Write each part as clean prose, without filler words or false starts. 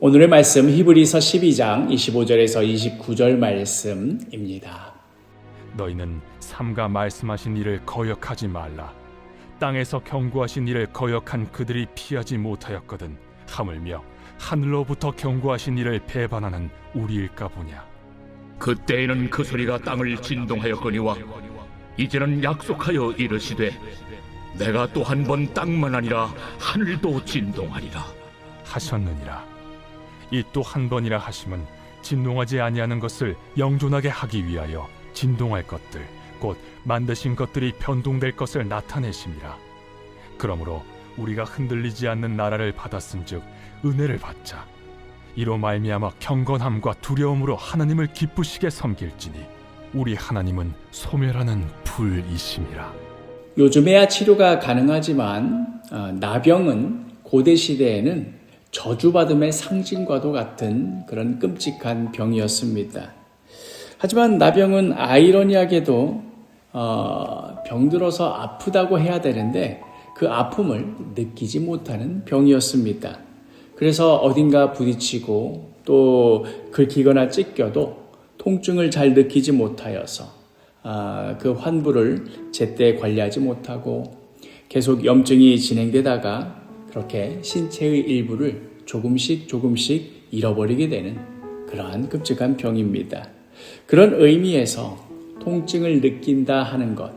오늘의 말씀 히브리서 12장 25절에서 29절 말씀입니다. 너희는 삼가 말씀하신 일을 거역하지 말라. 땅에서 경고하신 일을 거역한 그들이 피하지 못하였거든. 하물며 하늘로부터 경고하신 일을 배반하는 우리일까 보냐. 그때에는 그 소리가 땅을 진동하였거니와 이제는 약속하여 이르시되 내가 또 한 번 땅만 아니라 하늘도 진동하리라 하셨느니라. 이 또 한 번이라 하심은 진동하지 아니하는 것을 영존하게 하기 위하여 진동할 것들 곧 만드신 것들이 변동될 것을 나타내심이라. 그러므로 우리가 흔들리지 않는 나라를 받았은즉 은혜를 받자. 이로 말미암아 경건함과 두려움으로 하나님을 기쁘시게 섬길지니 우리 하나님은 소멸하는 불이심이라. 요즘에야 치료가 가능하지만 나병은 고대 시대에는 저주받음의 상징과도 같은 그런 끔찍한 병이었습니다. 하지만 나병은 아이러니하게도 병들어서 아프다고 해야 되는데 그 아픔을 느끼지 못하는 병이었습니다. 그래서 어딘가 부딪히고 또 긁히거나 찢겨도 통증을 잘 느끼지 못하여서 그 환부를 제때 관리하지 못하고 계속 염증이 진행되다가 그렇게 신체의 일부를 조금씩 잃어버리게 되는 그러한 끔찍한 병입니다. 그런 의미에서 통증을 느낀다 하는 것,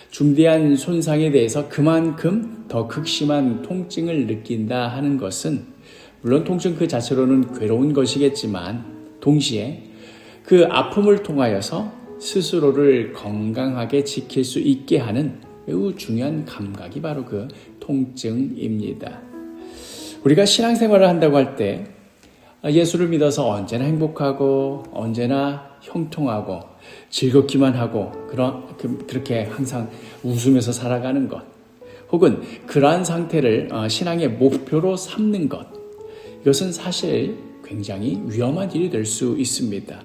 중대한 손상에 대해서 그만큼 더 극심한 통증을 느낀다 하는 것은 물론 통증 그 자체로는 괴로운 것이겠지만 동시에 그 아픔을 통하여서 스스로를 건강하게 지킬 수 있게 하는 매우 중요한 감각이 바로 그 통증입니다. 우리가 신앙생활을 한다고 할 때 예수를 믿어서 언제나 행복하고 언제나 형통하고 즐겁기만 하고 그렇게 항상 웃으면서 살아가는 것 혹은 그러한 상태를 신앙의 목표로 삼는 것, 이것은 사실 굉장히 위험한 일이 될 수 있습니다.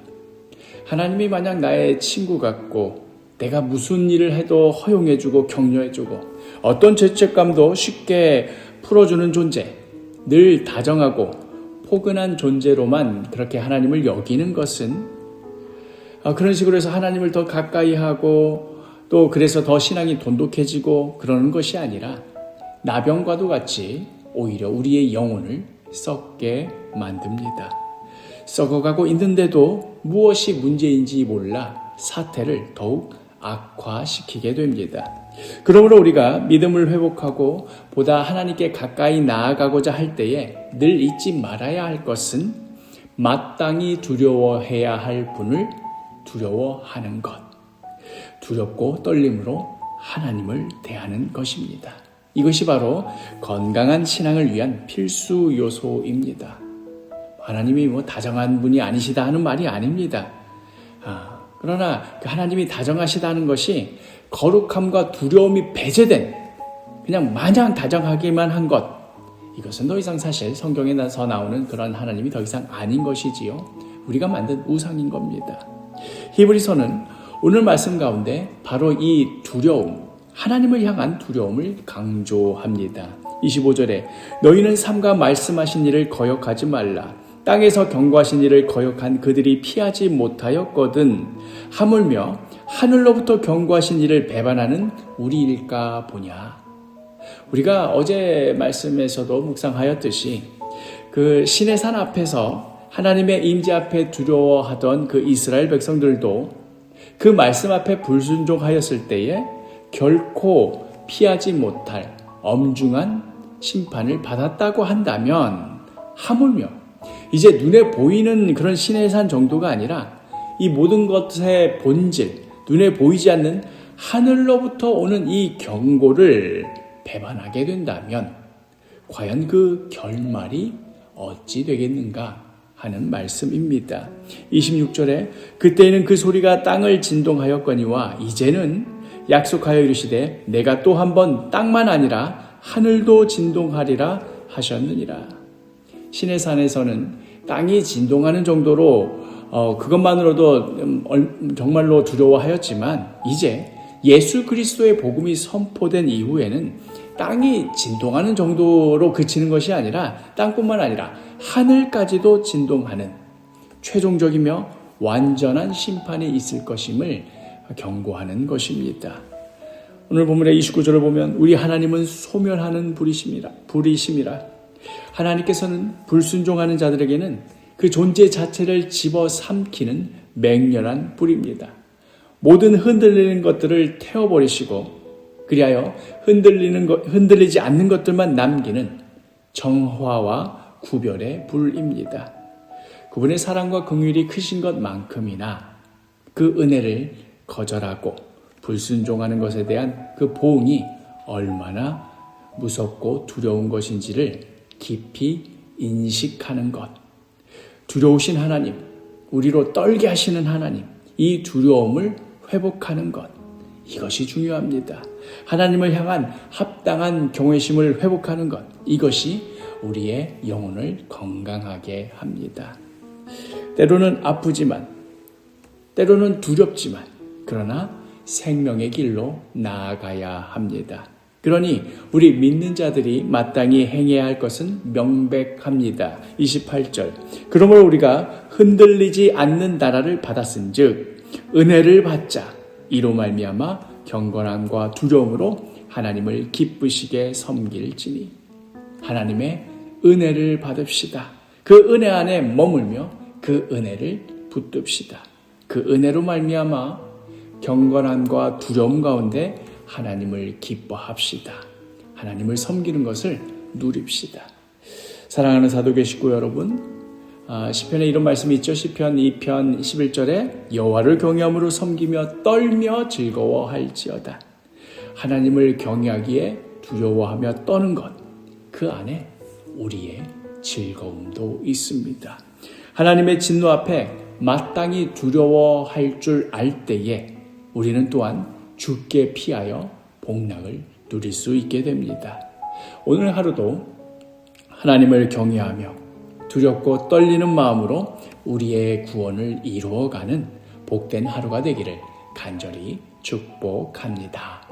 하나님이 만약 나의 친구 같고 내가 무슨 일을 해도 허용해주고 격려해주고 어떤 죄책감도 쉽게 풀어주는 존재, 늘 다정하고 포근한 존재로만 그렇게 하나님을 여기는 것은 그런 식으로 해서 하나님을 더 가까이 하고 또 그래서 더 신앙이 돈독해지고 그러는 것이 아니라 나병과도 같이 오히려 우리의 영혼을 썩게 만듭니다. 썩어가고 있는데도 무엇이 문제인지 몰라 사태를 더욱 악화시키게 됩니다. 그러므로 우리가 믿음을 회복하고 보다 하나님께 가까이 나아가고자 할 때에 늘 잊지 말아야 할 것은 마땅히 두려워해야 할 분을 두려워하는 것, 두렵고 떨림으로 하나님을 대하는 것입니다. 이것이 바로 건강한 신앙을 위한 필수 요소입니다. 하나님이 다정한 분이 아니시다 하는 말이 아닙니다. 그러나 그 하나님이 다정하시다는 것이 거룩함과 두려움이 배제된 그냥 마냥 다정하기만 한 것, 이것은 더 이상 사실 성경에서 나오는 그런 하나님이 더 이상 아닌 것이지요. 우리가 만든 우상인 겁니다. 히브리서는 오늘 말씀 가운데 바로 이 두려움, 하나님을 향한 두려움을 강조합니다. 25절에 너희는 삼가 말씀하신 일을 거역하지 말라. 땅에서 경고하신 일을 거역한 그들이 피하지 못하였거든. 하물며 하늘로부터 경고하신 일을 배반하는 우리일까 보냐. 우리가 어제 말씀에서도 묵상하였듯이 그 신의 산 앞에서 하나님의 임재 앞에 두려워하던 그 이스라엘 백성들도 그 말씀 앞에 불순종하였을 때에 결코 피하지 못할 엄중한 심판을 받았다고 한다면 하물며 이제 눈에 보이는 그런 신의 산 정도가 아니라 이 모든 것의 본질, 눈에 보이지 않는 하늘로부터 오는 이 경고를 배반하게 된다면 과연 그 결말이 어찌 되겠는가 하는 말씀입니다. 26절에 그때에는 그 소리가 땅을 진동하였거니와 이제는 약속하여 이르시되 내가 또 한 번 땅만 아니라 하늘도 진동하리라 하셨느니라. 신의 산에서는 땅이 진동하는 정도로 그것만으로도 정말로 두려워하였지만 이제 예수 그리스도의 복음이 선포된 이후에는 땅이 진동하는 정도로 그치는 것이 아니라 땅뿐만 아니라 하늘까지도 진동하는 최종적이며 완전한 심판이 있을 것임을 경고하는 것입니다. 오늘 본문의 29절을 보면 우리 하나님은 소멸하는 불이심이라. 하나님께서는 불순종하는 자들에게는 그 존재 자체를 집어삼키는 맹렬한 불입니다. 모든 흔들리는 것들을 태워버리시고 그리하여 흔들리지 않는 것들만 남기는 정화와 구별의 불입니다. 그분의 사랑과 긍휼이 크신 것만큼이나 그 은혜를 거절하고 불순종하는 것에 대한 그 보응이 얼마나 무섭고 두려운 것인지를 깊이 인식하는 것. 두려우신 하나님, 우리로 떨게 하시는 하나님, 이 두려움을 회복하는 것. 이것이 중요합니다. 하나님을 향한 합당한 경외심을 회복하는 것. 이것이 우리의 영혼을 건강하게 합니다. 때로는 아프지만, 때로는 두렵지만, 그러나 생명의 길로 나아가야 합니다. 그러니 우리 믿는 자들이 마땅히 행해야 할 것은 명백합니다. 28절. 그러므로 우리가 흔들리지 않는 나라를 받았은즉 은혜를 받자. 이로 말미암아 경건함과 두려움으로 하나님을 기쁘시게 섬길지니. 하나님의 은혜를 받읍시다. 그 은혜 안에 머물며 그 은혜를 붙듭시다. 그 은혜로 말미암아 경건함과 두려움 가운데 하나님을 기뻐합시다. 하나님을 섬기는 것을 누립시다. 사랑하는 사도계 식구 여러분, 시편에 이런 말씀이 있죠. 시편 2편 11절에 여호와를 경외함으로 섬기며 떨며 즐거워할지어다. 하나님을 경외하기에 두려워하며 떠는 것, 그 안에 우리의 즐거움도 있습니다. 하나님의 진노 앞에 마땅히 두려워할 줄 알 때에 우리는 또한 주께 피하여 복락을 누릴 수 있게 됩니다. 오늘 하루도 하나님을 경외하며 두렵고 떨리는 마음으로 우리의 구원을 이루어가는 복된 하루가 되기를 간절히 축복합니다.